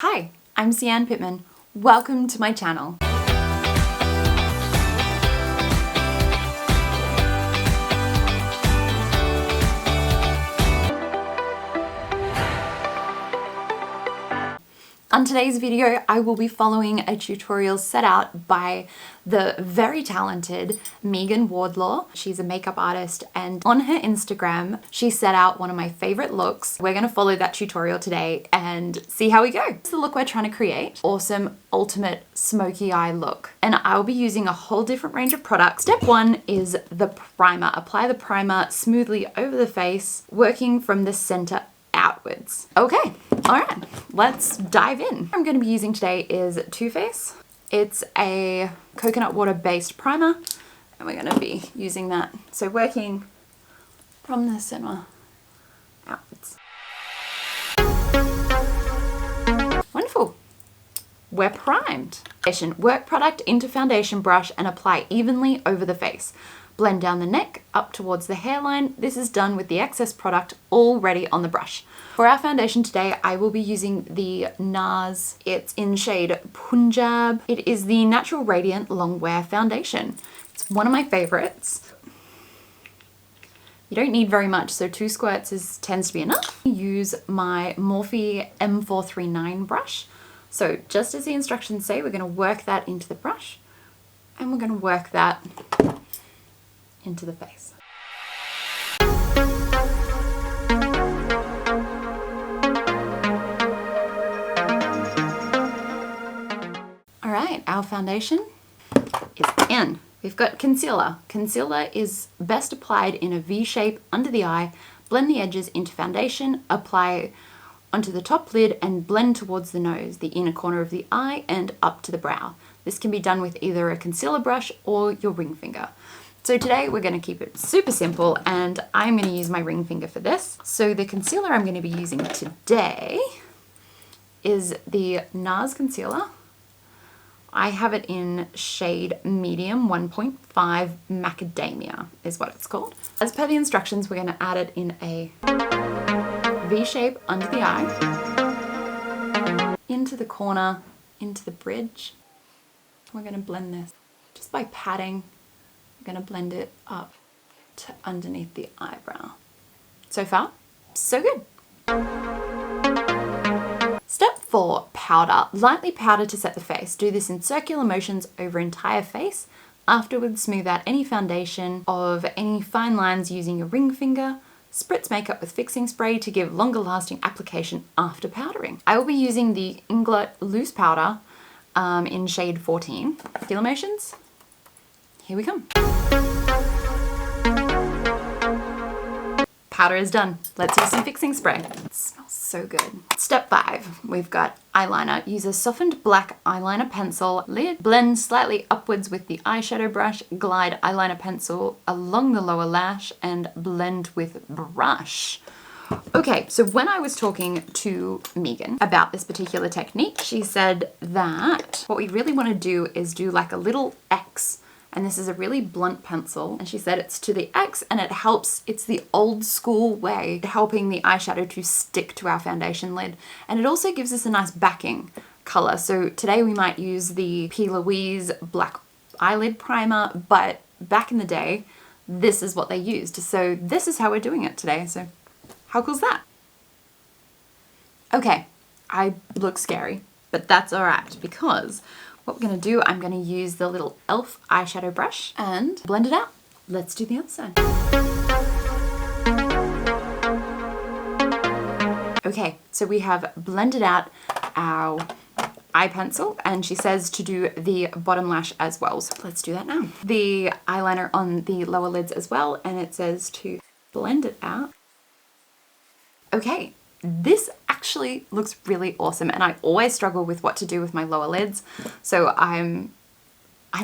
Hi, I'm SeAnn Pitman. Welcome to my channel. On today's video, I will be following a tutorial set out by the very talented Wardlaw. She's a makeup artist, and on her Instagram, she set out one of my favorite looks. We're gonna follow that tutorial today and see how we go. It's the look we're trying to create. Awesome, ultimate smoky eye look. And I'll be using a whole different range of products. Step one is the primer. Apply the primer smoothly over the face, working from the center outwards. Okay, all right, let's dive in. I'm going to be using today is Too Faced. It's a coconut water based primer, and we're going to be using that. So working from the center outwards. Wonderful. We're primed. Work product into foundation brush and apply evenly over the face. Blend down the neck up towards the hairline. This is done with the excess product already on the brush. For our foundation today, I will be using the NARS. It's in shade Punjab. It is the Natural Radiant Long Wear Foundation. It's one of my favorites. You don't need very much, so 2 squirts tends to be enough. Use my Morphe M439 brush. So just as the instructions say, we're going to work that into the brush, and we're going to work that into the face. All right, our foundation is in. We've got concealer. Concealer is best applied in a V shape under the eye. Blend the edges into foundation, apply onto the top lid and blend towards the nose, the inner corner of the eye and up to the brow. This can be done with either a concealer brush or your ring finger. So today we're going to keep it super simple, and I'm going to use my ring finger for this. So the concealer I'm going to be using today is the NARS concealer. I have it in shade medium 1.5 macadamia is what it's called. As per the instructions, we're going to add it in a V shape under the eye, into the corner, into the bridge. We're going to blend this just by patting. I'm going to blend it up to underneath the eyebrow. So far, so good. Step 4, powder. Lightly powder to set the face. Do this in circular motions over entire face. Afterwards, smooth out any foundation of any fine lines using your ring finger. Spritz makeup with fixing spray to give longer lasting application after powdering. I will be using the Inglot loose powder in shade 14. Circular motions. Here we come. Powder is done. Let's use some fixing spray. It smells so good. Step 5, we've got eyeliner. Use a softened black eyeliner pencil lid. Blend slightly upwards with the eyeshadow brush. Glide eyeliner pencil along the lower lash and blend with brush. Okay, so when I was talking to Megan about this particular technique, she said that what we really want to do is do like a little X. And this is a really blunt pencil, and she said it's to the X, and it helps, it's the old school way, helping the eyeshadow to stick to our foundation lid. And it also gives us a nice backing color. So today we might use the P. Louise black eyelid primer, but back in the day, this is what they used. So this is how we're doing it today. So how cool is that? Okay, I look scary, but that's all right, because what we're going to do, I'm going to use the little e.l.f. eyeshadow brush and blend it out. Let's do the other side. Okay, so we have blended out our eye pencil, and she says to do the bottom lash as well. So let's do that now. The eyeliner on the lower lids as well, and it says to blend it out. Okay, this actually looks really awesome, and I always struggle with what to do with my lower lids, so I'm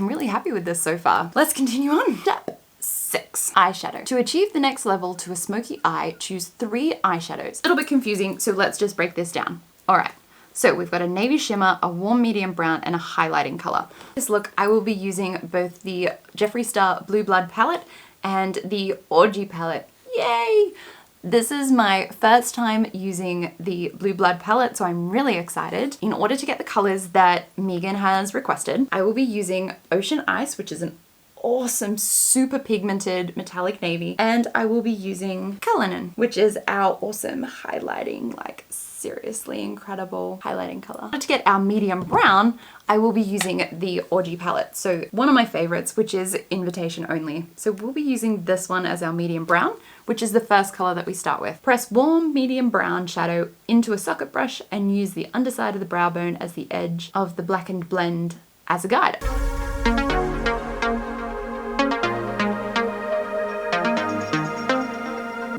really happy with this so far. Let's continue on. Step 6, eyeshadow. To achieve the next level to a smoky eye, choose 3 eyeshadows. A little bit confusing, so let's just break this down. All right, so we've got a navy shimmer, a warm medium brown, and a highlighting color. This look, I will be using both the Jeffree Star Blue Blood palette and the Orgy palette. Yay! This is my first time using the Blue Blood palette, so I'm really excited. In order to get the colors that Megan has requested, I will be using Ocean Ice, which is an awesome, super pigmented metallic navy, and I will be using Cullinan, which is our awesome highlighting, like seriously incredible highlighting color. To get our medium brown, I will be using the Orgy palette. So one of my favorites, which is invitation only. So we'll be using this one as our medium brown, which is the first color that we start with. Press warm medium brown shadow into a socket brush and use the underside of the brow bone as the edge of the blackened blend as a guide.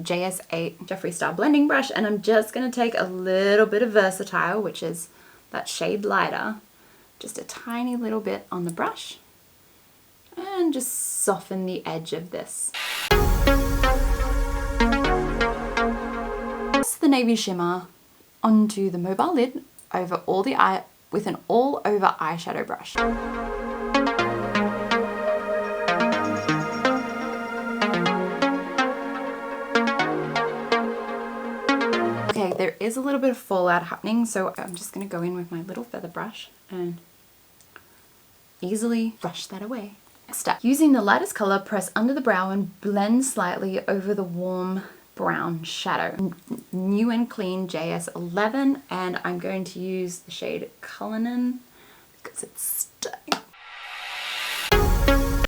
JS8 Jeffree Star blending brush, and I'm just going to take a little bit of Versatile, which is that shade lighter, just a tiny little bit on the brush, and just soften the edge of this. Press the navy shimmer onto the mobile lid over all the eye with an all over eyeshadow brush. Okay, there is a little bit of fallout happening, so I'm just going to go in with my little feather brush and easily brush that away. Next step, using the lightest color, press under the brow and blend slightly over the warm brown shadow. New and Clean JS11, and I'm going to use the shade Cullinan because it's stunning.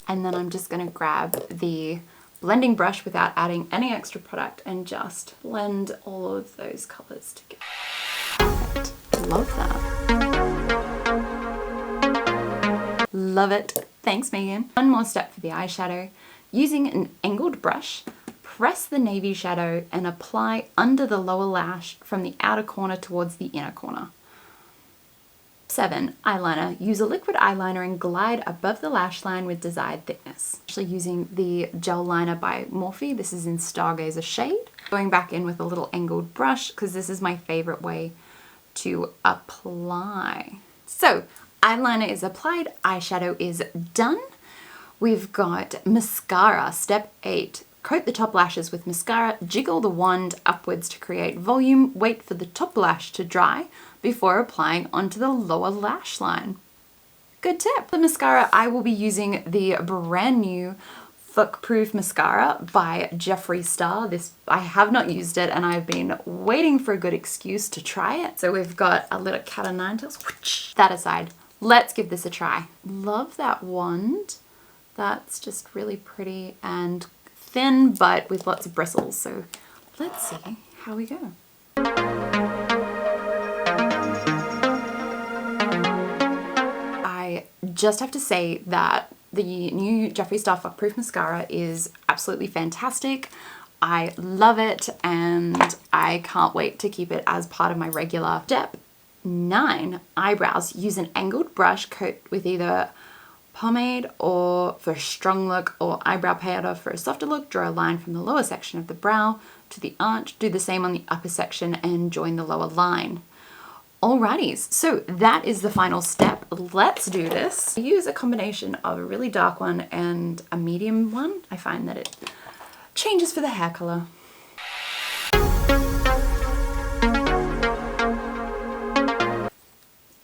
And then I'm just going to grab the blending brush without adding any extra product and just blend all of those colors together. Perfect. Love that. Love it. Thanks, Megan. One more step for the eyeshadow. Using an angled brush, press the navy shadow and apply under the lower lash from the outer corner towards the inner corner. 7. Eyeliner. Use a liquid eyeliner and glide above the lash line with desired thickness. Actually using the gel liner by Morphe. This is in Stargaze shade. Going back in with a little angled brush because this is my favorite way to apply. So eyeliner is applied, eyeshadow is done. We've got mascara. Step 8. Coat the top lashes with mascara, jiggle the wand upwards to create volume, wait for the top lash to dry before applying onto the lower lash line. Good tip. The mascara, I will be using the brand new Fuck Proof mascara by Jeffree Star. This, I have not used it and I've been waiting for a good excuse to try it. So we've got a little cat o' nine tails. That aside, let's give this a try. Love that wand. That's just really pretty and thin, but with lots of bristles. So let's see how we go. I just have to say that the new Jeffree Star Fuck Proof mascara is absolutely fantastic. I love it and I can't wait to keep it as part of my regular. Step 9. Eyebrows. Use an angled brush, coat with either pomade or for a strong look, or eyebrow powder for a softer look. Draw a line from the lower section of the brow to the arch. Do the same on the upper section and join the lower line. Alrighties, so that is the final step. Let's do this. I use a combination of a really dark one and a medium one. I find that it changes for the hair color.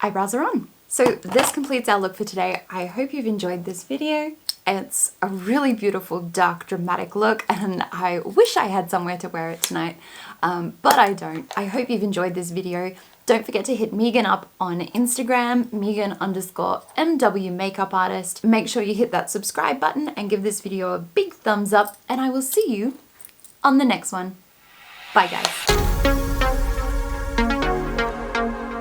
Eyebrows are on. So this completes our look for today. I hope you've enjoyed this video. It's a really beautiful, dark, dramatic look, and I wish I had somewhere to wear it tonight, but I don't. I hope you've enjoyed this video. Don't forget to hit Megan up on Instagram, Megan_MW makeup artist. Make sure you hit that subscribe button and give this video a big thumbs up, and I will see you on the next one. Bye guys.